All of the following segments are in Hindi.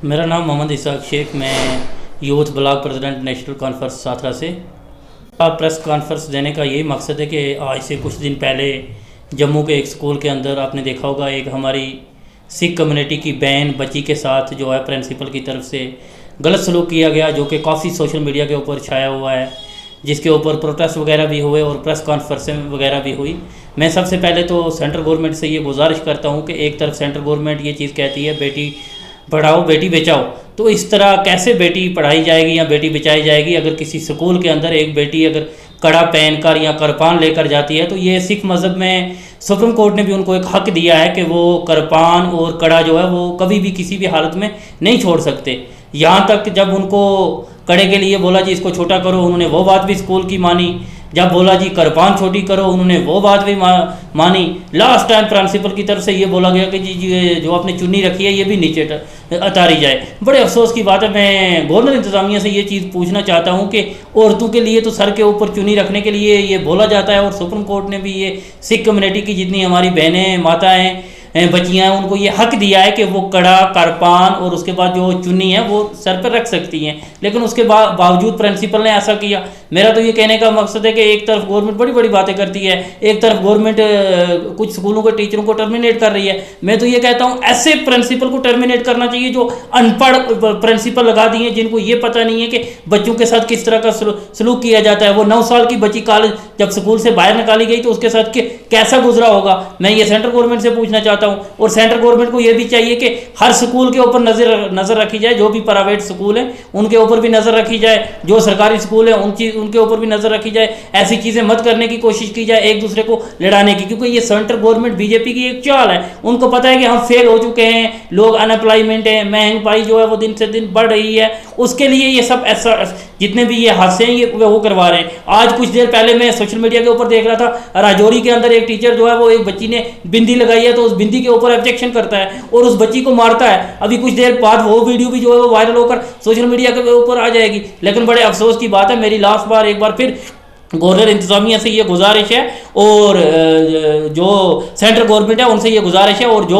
मेरा नाम मोहम्मद इसाक शेख, मैं youth block president national conference Sathra से। प्रेस कॉन्फ्रेंस देने का यही मकसद है कि आज से कुछ दिन पहले जम्मू के एक स्कूल के अंदर आपने देखा होगा, एक हमारी सिख कम्युनिटी की बहन बच्ची के साथ जो है प्रिंसिपल की तरफ से गलत सलूक किया गया, जो कि काफ़ी सोशल मीडिया के ऊपर छाया हुआ है, जिसके ऊपर प्रोटेस्ट वगैरह भी हुए और प्रेस कॉन्फ्रेंसें वगैरह भी हुई। मैं सबसे पहले तो सेंट्रल गवर्नमेंट से ये गुजारिश करता हूँ कि एक तरफ सेंट्रल गवर्नमेंट ये चीज़ कहती है बेटी पढ़ाओ बेटी बचाओ, तो इस तरह कैसे बेटी पढ़ाई जाएगी या बेटी बचाई जाएगी? अगर किसी स्कूल के अंदर एक बेटी अगर कड़ा पहनकर या करपान लेकर जाती है, तो ये सिख मज़हब में सुप्रीम कोर्ट ने भी उनको एक हक दिया है कि वो करपान और कड़ा जो है वो कभी भी किसी भी हालत में नहीं छोड़ सकते। यहाँ तक जब उनको कड़े के लिए बोला जी इसको छोटा करो, उन्होंने वो बात भी स्कूल की मानी। जब बोला जी करपान छोटी करो, उन्होंने वो बात भी मानी। लास्ट टाइम प्रिंसिपल की तरफ से ये बोला गया कि जी जो आपने चुन्नी रखी है ये भी नीचे उतारी जाए। बड़े अफसोस की बात है, मैं गवर्नर इंतज़ामिया से ये चीज़ पूछना चाहता हूँ कि औरतों के लिए तो सर के ऊपर चुन्नी रखने के लिए ये बोला जाता है, और सुप्रीम कोर्ट ने भी ये सिख कम्युनिटी की जितनी हमारी बहनें माताएँ बच्चियाँ हैं उनको ये हक दिया है कि वो कड़ा करपान और उसके बाद जो चुन्नी है वो सर पर रख सकती हैं, लेकिन उसके बावजूद प्रिंसिपल ने ऐसा किया। मेरा तो ये कहने का मकसद है कि एक तरफ गवर्नमेंट बड़ी बड़ी बातें करती है, एक तरफ गवर्नमेंट कुछ स्कूलों के टीचरों को टर्मिनेट कर रही है। मैं तो ये कहता हूँ ऐसे प्रिंसिपल को टर्मिनेट करना चाहिए जो अनपढ़ प्रिंसिपल लगा दिए, जिनको ये पता नहीं है कि बच्चों के साथ किस तरह का सलूक किया जाता है। वो 9 साल की बच्ची कॉलेज जब स्कूल से बाहर निकाली गई तो उसके साथ कैसा गुजरा होगा? मैं ये सेंट्रल गवर्नमेंट से पूछना चाहता हूँ। और सेंट्रल गवर्नमेंट को ये भी चाहिए कि हर स्कूल के ऊपर नज़र रखी जाए, जो भी प्राइवेट स्कूल हैं उनके ऊपर भी नज़र रखी जाए, जो सरकारी स्कूल हैं उनके ऊपर भी नज़र रखी जाए। ऐसी चीज़ें मत करने की कोशिश की जाए एक दूसरे को लड़ाने की, क्योंकि ये सेंट्रल गवर्नमेंट बीजेपी की एक चाल है। उनको पता है कि हम फेल हो चुके हैं, लोग अनएम्प्लॉयमेंट है, महंगाई जो है वो दिन से दिन बढ़ रही है, उसके लिए ये सब ऐसा जितने भी ये हादसे हैं ये वो करवा रहे हैं। आज कुछ देर पहले मैं सोशल मीडिया के ऊपर देख रहा था, राजौरी के अंदर एक टीचर जो है वो एक बच्ची ने बिंदी लगाई है तो उस बिंदी के ऊपर ऑब्जेक्शन करता है और उस बच्ची को मारता है। अभी कुछ देर बाद वो वीडियो भी जो है वो वायरल होकर सोशल मीडिया के ऊपर आ जाएगी। लेकिन बड़े अफसोस की बात है, मेरी लास्ट बार एक बार फिर गवर्नर इंतज़ामिया से ये गुजारिश है और जो सेंट्रल गवर्नमेंट है उनसे ये गुजारिश है, और जो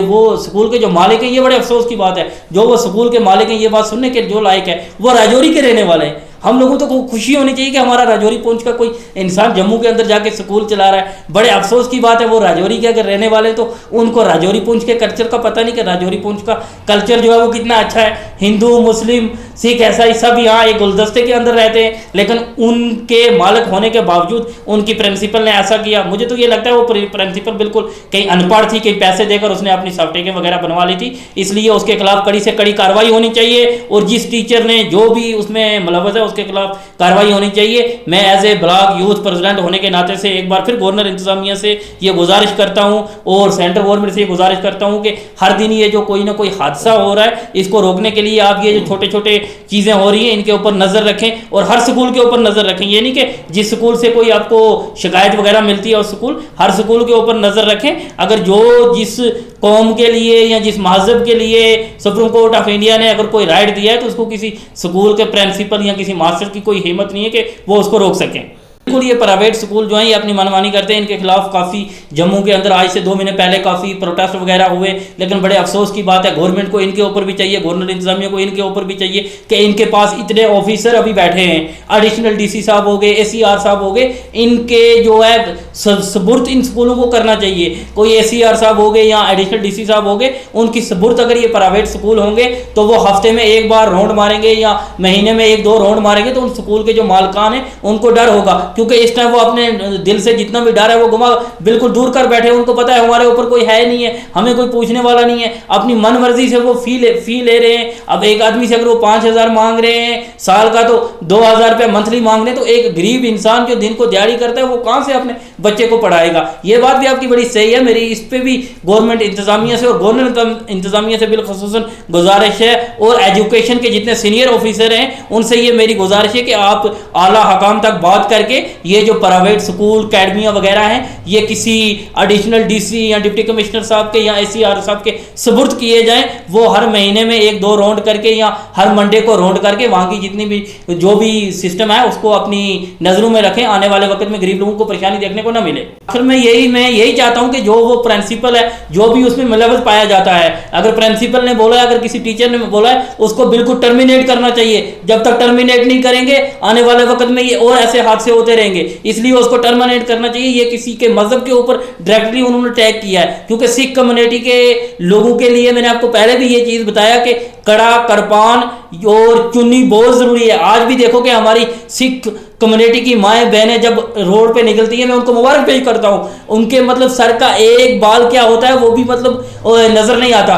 वो स्कूल के जो मालिक हैं, ये बड़े अफसोस की बात है, जो वो स्कूल के मालिक हैं ये बात सुनने के जो लायक है, वो राजौरी के रहने वाले हैं। हम लोगों को खुशी होनी चाहिए कि हमारा राजौरी पुंछ का कोई इंसान जम्मू के अंदर जाके स्कूल चला रहा है। बड़े अफसोस की बात है, वो राजौरी के अगर रहने वाले तो उनको राजौरी पुंछ के कल्चर का पता नहीं कि राजौरी पुंछ का कल्चर जो है वो कितना अच्छा है। हिंदू मुस्लिम सिख ईसाई सब यहाँ एक गुलदस्ते के अंदर रहते हैं, लेकिन उनके मालिक होने के बावजूद उनकी प्रिंसिपल ने ऐसा किया। मुझे तो ये लगता है वो प्रिंसिपल बिल्कुल कहीं अनपढ़ थी, कहीं पैसे देकर उसने अपनी सॉफ्टवेयर वगैरह बनवा ली थी, इसलिए उसके खिलाफ कड़ी से कड़ी कार्रवाई होनी चाहिए। और जिस टीचर ने जो भी उसमें मुलव्वस है उसके खिलाफ कार्रवाई होनी चाहिए। मैं as a block youth president होने के नाते से एक बार फिर गवर्नर इंतज़ामिया से ये गुजारिश करता हूँ और सेंट्रल गवर्नमेंट से ये गुजारिश करता हूँ कि हर दिन ये जो कोई ना कोई हादसा हो रहा है, इसको रोकने के लिए आप ये जो छोटे छोटे चीज़ें हो रही हैं इनके ऊपर नज़र रखें और हर स्कूल के ऊपर नज़र रखें। ये नहीं कि जिस स्कूल से कोई आपको शिकायत वगैरह मिलती है उस स्कूल, हर स्कूल के ऊपर नज़र रखें। अगर जो जिस कौम के लिए या जिस मजहब के लिए सुप्रीम कोर्ट ऑफ इंडिया ने अगर कोई राइट दिया है तो उसको किसी स्कूल के प्रिंसिपल या किसी मास्टर की कोई हिम्मत नहीं है कि वो उसको रोक सकें। बिल्कुल ये प्राइवेट स्कूल जो है ये अपनी मनमानी करते हैं, इनके खिलाफ काफ़ी जम्मू के अंदर आज से 2 महीने पहले काफ़ी प्रोटेस्ट वगैरह हुए। लेकिन बड़े अफसोस की बात है, गवर्नमेंट को इनके ऊपर भी चाहिए, गवर्नर इंतजामिया को इनके ऊपर भी चाहिए कि इनके पास इतने ऑफिसर अभी बैठे हैं, एडिशनल डीसी साहब हो गए, ACR साहब हो गए, इनके जो है सबूर्त इन स्कूलों को करना चाहिए। कोई ACR साहब हो गए या एडिशनल डीसी साहब हो गए, उनकी सबूर्त अगर ये प्राइवेट स्कूल होंगे तो वो हफ्ते में एक बार राउंड मारेंगे या महीने में 1-2 राउंड मारेंगे, तो उन स्कूल के जो मालकान हैं उनको डर होगा, क्योंकि इस टाइम वो अपने दिल से जितना भी डर है वो गुमा बिल्कुल दूर कर बैठे। उनको पता है हमारे ऊपर कोई है नहीं है, हमें कोई पूछने वाला नहीं है, अपनी मन मर्जी से वो फी ले रहे हैं। अब एक आदमी से अगर वो 5,000 मांग रहे हैं साल का, तो 2,000 रुपये मंथली मांग रहे हैं, तो एक गरीब इंसान जो दिन को दिहाड़ी करता है वो कहाँ से अपने बच्चे को पढ़ाएगा? ये बात भी आपकी बड़ी सही है। मेरी इस पर भी गवर्नमेंट इंतजामिया से और गवर्नर इंतजामिया से बिलखुसूसन गुजारिश है, और एजुकेशन के जितने सीनियर ऑफिसर हैं उनसे ये मेरी गुजारिश है कि आप आला हकाम तक बात करके ये जो प्राइवेट स्कूल अकेडमियाँ वगैरह हैं ये किसी एडिशनल डीसी या डिप्टी कमिश्नर साहब के या एसीआर साहब के सुपुर्द किए जाएं। वो हर महीने में 1-2 राउंड करके या हर मंडे को राउंड करके वहाँ की जितनी भी जो भी सिस्टम है उसको अपनी नज़रों में रखें, आने वाले वक्त में गरीब लोगों को परेशानी देखने को ना मिले। आखिर मैं यही चाहता हूँ कि जो वो प्रिंसिपल है जो भी उसमें मुलव्वस पाया जाता है, अगर प्रिंसिपल ने बोला है, अगर किसी टीचर ने बोला है, उसको बिल्कुल टर्मिनेट करना चाहिए। जब तक टर्मिनेट नहीं करेंगे आने वाले वक्त में ये और ऐसे हादसे होते रहेंगे, इसलिए उसको टर्मिनेट करना चाहिए। ये किसी के मजहब के ऊपर डायरेक्टली उन्होंने टैग किया है, क्योंकि सिख कम्युनिटी के लोगों के लिए मैंने आपको पहले भी ये चीज़ बताया कि कड़ा, करपान और चुन्नी बहुत ज़रूरी है। आज भी देखो कि हमारी सिख कम्युनिटी की माएँ बहनें जब रोड पे निकलती हैं, मैं उनको मुबारक पेश करता हूँ। उनके मतलब सर का एक बाल क्या होता है वो भी मतलब नज़र नहीं आता।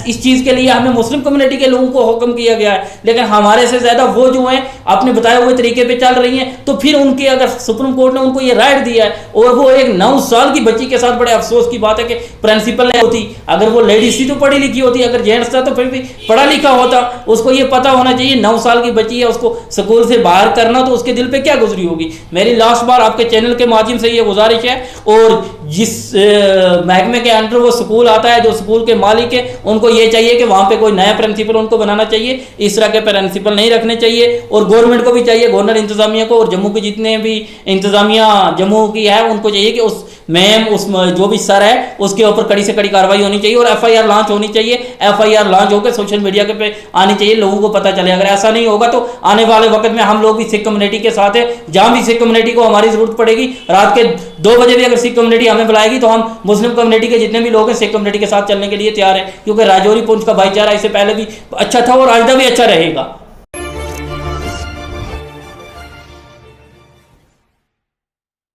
इस चीज़ के लिए हमें मुस्लिम कम्युनिटी के लोगों को हुक्म किया गया है, लेकिन हमारे से ज़्यादा वो जो हैं अपने बताए हुए तरीके पे चल रही हैं। तो फिर उनके अगर सुप्रीम कोर्ट ने उनको ये राइट दिया है और वो एक 9 साल की बच्ची के साथ, बड़े अफसोस की बात है कि प्रिंसिपल नहीं होती, अगर वो लेडीज थी तो पढ़ी लिखी होती, अगर जेंट्स था तो फिर भी पढ़ा लिखा होता। उसको ये पता होना चाहिए 9 साल की बच्ची है, उसको स्कूल से बाहर करना तो उसके दिल पे क्या गुजरी होगी। मेरी लास्ट बार आपके चैनल के माध्यम से ये गुजारिश है, और जिस महकमे के अंडर वो स्कूल आता है, जो स्कूल के मालिक है, उनको ये चाहिए कि वहाँ पे कोई नया प्रिंसिपल उनको बनाना चाहिए, इस तरह के प्रिंसिपल नहीं रखने चाहिए। और गवर्नमेंट को भी चाहिए, गवर्नर इंतजामिया को और जम्मू के जितने भी इंतजामिया जम्मू की है उनको चाहिए कि उस मैम उस जो भी सर है उसके ऊपर कड़ी से कड़ी कार्रवाई होनी चाहिए और एफआईआर लॉन्च होनी चाहिए। एफआईआर लॉन्च होकर सोशल मीडिया के पे आनी चाहिए, लोगों को पता चले। अगर ऐसा नहीं होगा तो आने वाले वक्त में हम लोग भी सिख कम्युनिटी के साथ है, जहां भी सिख कम्युनिटी को हमारी जरूरत पड़ेगी, रात के 2 बजे भी अगर सिख कम्युनिटी हमें बुलाएगी तो हम मुस्लिम कम्युनिटी के जितने भी लोग हैं सिख कम्युनिटी के साथ चलने के लिए तैयार है, क्योंकि राजौरी पुंछ का भाईचारा इससे पहले भी अच्छा था और आइंदा भी अच्छा रहेगा।